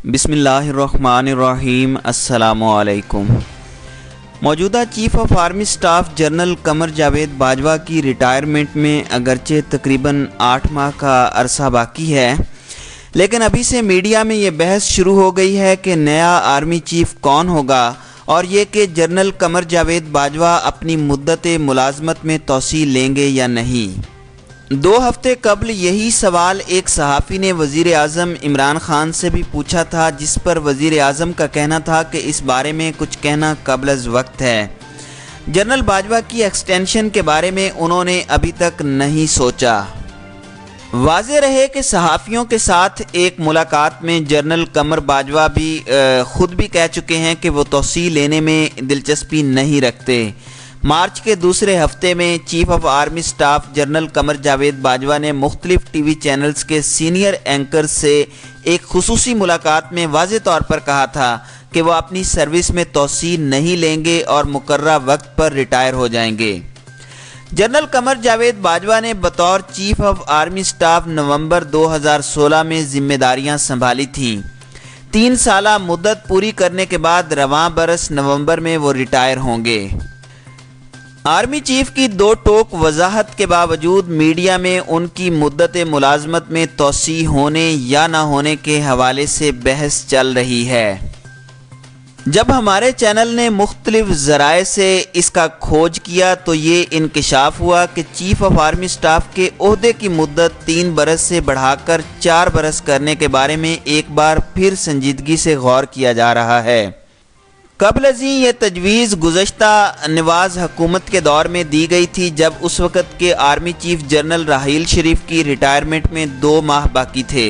बिस्मिल्लाहिर्रहमानिर्रहीम। अस्सलामुअलैकुम। मौजूदा chief of army staff general Qamar Javed Bajwa की रिटायरमेंट में अगरचे तकरीबन 8 माह का अरसा बाकी है, लेकिन अभी से मीडिया में ये बहस शुरू हो गई है कि नया आर्मी चीफ कौन होगा और ये कि जनरल कमर जावेद बाजवा अपनी मुद्दत मुलाजमत में तोसी लेंगे या नहीं। 2 हफ्ते कबल यही सवाल एक सहाफ़ी ने वज़ीर आज़म इमरान खान से भी पूछा था, जिस पर वज़ीर आज़म का कहना था कि इस बारे में कुछ कहना क़ब्ल अज़ वक्त है। जनरल बाजवा की एक्सटेंशन के बारे में उन्होंने अभी तक नहीं सोचा। वाज़ेह रहे कि सहाफ़ियों के साथ एक मुलाकात में जनरल कमर बाजवा भी ख़ुद भी कह चुके हैं कि वो तोसी लेने में दिलचस्पी नहीं रखते। मार्च के दूसरे हफ्ते में chief of army staff general Qamar Javed Bajwa ने मुख्तलिफ टीवी चैनल्स के सीनियर एंकर से एक खुसूसी मुलाकात में वाज़ेह तौर पर कहा था कि वो अपनी सर्विस में तोसी नहीं लेंगे और मुकर्रर वक्त पर रिटायर हो जाएंगे। जनरल कमर जावेद बाजवा ने बतौर चीफ ऑफ आर्मी स्टाफ नवंबर 2016 में जिम्मेदारियां संभाली थीं। 3 साला मुद्दत पूरी करने के बाद रवां बरस नवंबर में वो रिटायर होंगे। आर्मी चीफ की 2 टोक वजाहत के बावजूद मीडिया में उनकी मुद्दत मुलाजमत में तोसी होने या ना होने के हवाले से बहस चल रही है। जब हमारे चैनल ने मुख्तलिफ ज़राए से इसका खोज किया तो ये इंकशाफ हुआ कि चीफ ऑफ आर्मी स्टाफ के ओहदे की मुद्दत 3 बरस से बढ़ाकर 4 बरस करने के बारे में एक बार फिर संजीदगी से गौर किया जा रहा है। कबल अज़ीं ये तजवीज़ गुज़श्ता नवाज़ हुकूमत के दौर में दी गई थी, जब उस वक़्त के आर्मी चीफ जनरल राहील शरीफ की रिटायरमेंट में 2 माह बाकी थे।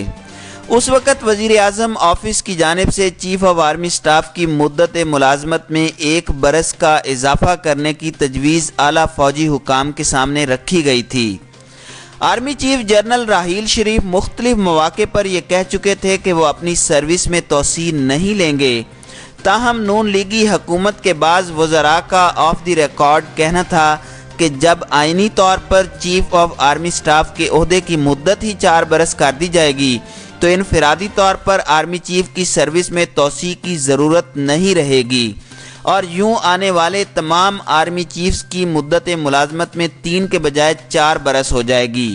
उस वक़्त वज़ीर आज़म ऑफिस की जानिब से चीफ ऑफ आर्मी स्टाफ की मुद्दत मुलाजमत में 1 बरस का इजाफ़ा करने की तजवीज़ आला फ़ौजी हुकाम के सामने रखी गई थी। आर्मी चीफ जनरल राहील शरीफ मुख्तलिफ मौक़े पर यह कह चुके थे कि वो अपनी सर्विस में तोसी नहीं लेंगे। ताहम नून लीगी हुकूमत के बाज़ वज़रा का ऑफ द रिकॉर्ड कहना था कि जब आइनी तौर पर चीफ ऑफ आर्मी स्टाफ के ओहदे की मुद्दत ही 4 बरस कर दी जाएगी तो इनफरादी तौर पर आर्मी चीफ की सर्विस में तोसी की ज़रूरत नहीं रहेगी और यूं आने वाले तमाम आर्मी चीफ्स की मुद्दत मुलाजमत में 3 के बजाय 4 बरस हो जाएगी।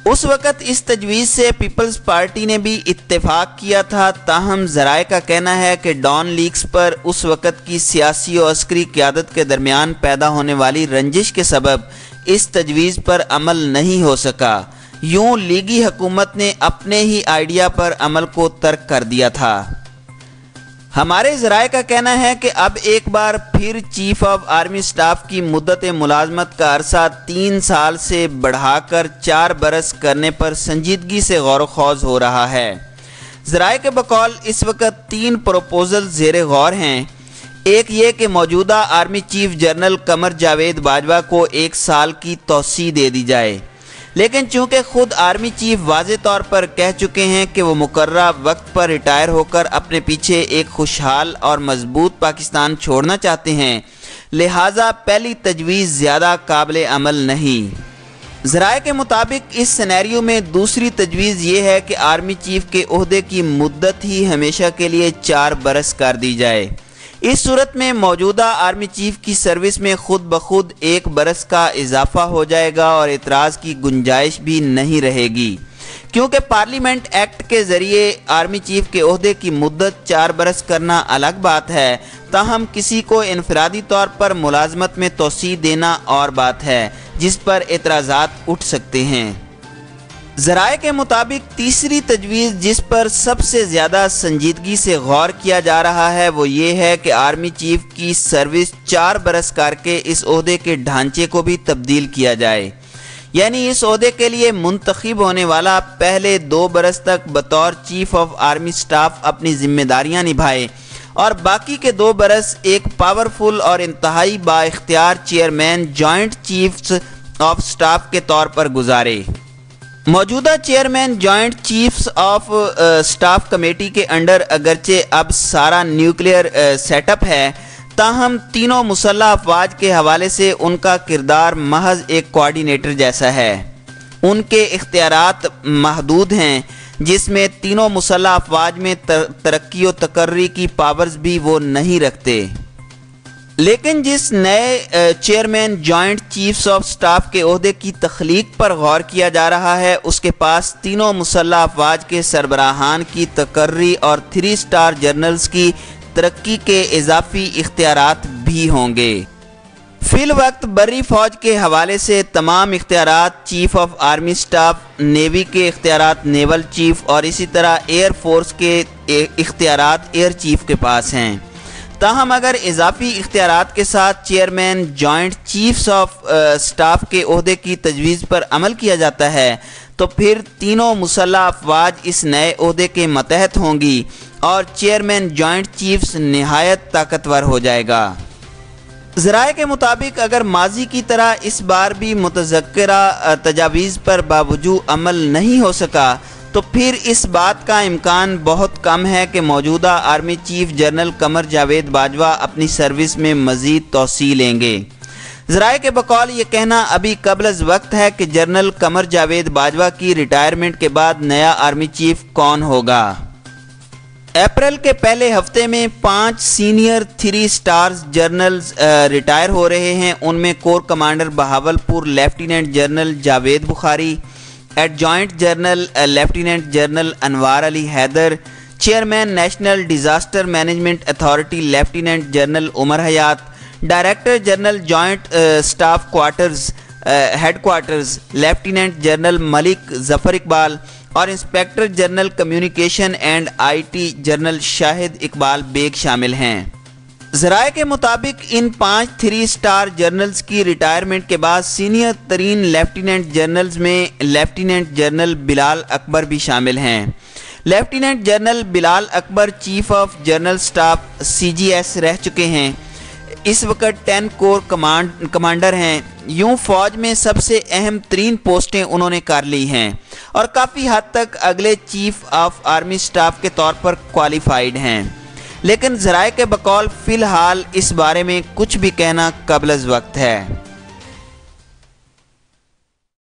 उस वक़्त इस तजवीज़ से पीपल्स पार्टी ने भी इत्तेफाक किया था। ताहम ज़राए का कहना है कि डॉन लीक्स पर उस वक़्त की सियासी और अस्करी क़यादत के दरमियान पैदा होने वाली रंजिश के सबब इस तजवीज़ पर अमल नहीं हो सका। यूं लीगी हुकूमत ने अपने ही आइडिया पर अमल को तर्क कर दिया था। हमारे ज़राए का कहना है कि अब एक बार फिर चीफ ऑफ आर्मी स्टाफ की मुद्दत मुलाजमत का अरसा 3 साल से बढ़ाकर 4 बरस करने पर संजीदगी से गौर ख़ौज़ हो रहा है। ज़राए के बकौल इस वक्त 3 प्रपोजल ज़ेरे गौर हैं। एक ये कि मौजूदा army chief general Qamar Javed Bajwa को 1 साल की तोसी दे दी जाए, लेकिन चूंकि खुद आर्मी चीफ वाज़ेह तौर पर कह चुके हैं कि वो मुकर्रर वक्त पर रिटायर होकर अपने पीछे एक खुशहाल और मजबूत पाकिस्तान छोड़ना चाहते हैं, लिहाजा पहली तजवीज़ ज़्यादा काबिल अमल नहीं। ज़राए के मुताबिक इस सिनेरियो में दूसरी तजवीज़ ये है कि आर्मी चीफ के ओहदे की मुद्दत ही हमेशा के लिए 4 बरस कर दी जाए। इस सूरत में मौजूदा आर्मी चीफ की सर्विस में खुद ब खुद 1 बरस का इजाफा हो जाएगा और इतराज़ की गुंजाइश भी नहीं रहेगी, क्योंकि पार्लियामेंट एक्ट के ज़रिए आर्मी चीफ के ओहदे की मुद्दत 4 बरस करना अलग बात है, ताहम किसी को इनफरादी तौर पर मुलाजमत में तोसी देना और बात है, जिस पर एतराज़ात उठ सकते हैं। ज़राए के मुताबिक तीसरी तजवीज़ जिस पर सबसे ज़्यादा संजीदगी से गौर किया जा रहा है वो ये है कि आर्मी चीफ की सर्विस 4 बरस करके इस ओहदे के ढांचे को भी तब्दील किया जाए, यानी इस ओहदे के लिए मुंतखब होने वाला पहले 2 बरस तक बतौर चीफ ऑफ आर्मी स्टाफ अपनी जिम्मेदारियां निभाए और बाकी के 2 बरस एक पावरफुल और इंतहाई बाइख्तियार chairman joint chiefs of staff के तौर पर गुजारे। मौजूदा chairman joint chiefs of staff committee के अंडर अगरचे अब सारा न्यूक्लियर सेटअप है, ताहम तीनों मुसल्लह अफवाज के हवाले से उनका किरदार महज एक कोऑर्डिनेटर जैसा है। उनके इख्तियारात महदूद हैं, جس میں تینوں مسلح افواج میں ترقی و تقرری کی پاورز بھی وہ نہیں رکھتے۔ لیکن جس نئے chairman joint chiefs of staff کے عہدے کی تخلیق پر غور کیا جا رہا ہے، اس کے پاس تینوں مسلح افواج کے سربراہان کی تقرری اور 3 اسٹار جنرلز کی ترقی کے اضافی اختیارات بھی ہوں گے۔ فی الوقت بری فوج کے حوالے سے تمام اختیارات chief of army staff, navy کے اختیارات نیول چیف اور اسی طرح ایئر فورس کے اختیارات ایئر چیف کے پاس ہیں۔ تاہم اگر اضافی اختیارات کے ساتھ chairman joint chiefs of staff کے عہدے کی تجویز پر عمل کیا جاتا ہے تو پھر تینوں مسلح افواج اس نئے عہدے کے ماتحت ہوں گی اور چیئرمین جوائنٹ چیفز نہایت طاقتور ہو جائے گا۔ ذرائع کے مطابق اگر ماضی کی طرح اس بار بھی متذکرہ تجاویز پر باوجود عمل نہیں ہو سکا تو پھر اس بات کا امکان بہت کم ہے کہ موجودہ army chief general Qamar Javed Bajwa اپنی سروس میں مزید توسیع لیں گے۔ ذرائع کے بقول یہ کہنا ابھی قبل از وقت ہے کہ جنرل قمر جاوید باجوہ کی ریٹائرمنٹ کے بعد نیا آرمی چیف کون ہوگا۔ اپریل کے پہلے ہفتے میں 5 سینئر 3 اسٹارز جنرلز ریٹائر ہو رہے ہیں۔ ان میں corps commander Bahawalpur lieutenant general Javed Bukhari, adjutant general lieutenant general Anwar Ali Haider, chairman national disaster management authority lieutenant general Umar Hayat, director general joint staff headquarters lieutenant general Malik Zafar Iqbal اور inspector general communication and I T general Shahid Iqbal Baig شامل ہیں۔ ذرائع کے مطابق ان 5 3 اسٹار جنرلز کی retirement کے بعد سینئر ترین لیفٹیننٹ جنرلز میں لیفٹیننٹ جنرل بلال اکبر بھی شامل ہیں۔ Lieutenant general Bilal Akbar chief of general staff CGS رہ چکے ہیں، اس وقت 10 کور کمانڈر ہیں۔ یوں فوج میں سب سے اہم ترین پوسٹیں انہوں نے کر لی ہیں اور کافی حد تک اگلے چیف آف آرمی سٹاف کے طور پر کوالیفائیڈ ہیں، لیکن ذرائع کے بقول فی الحال اس بارے میں کچھ بھی کہنا قبل از وقت ہے۔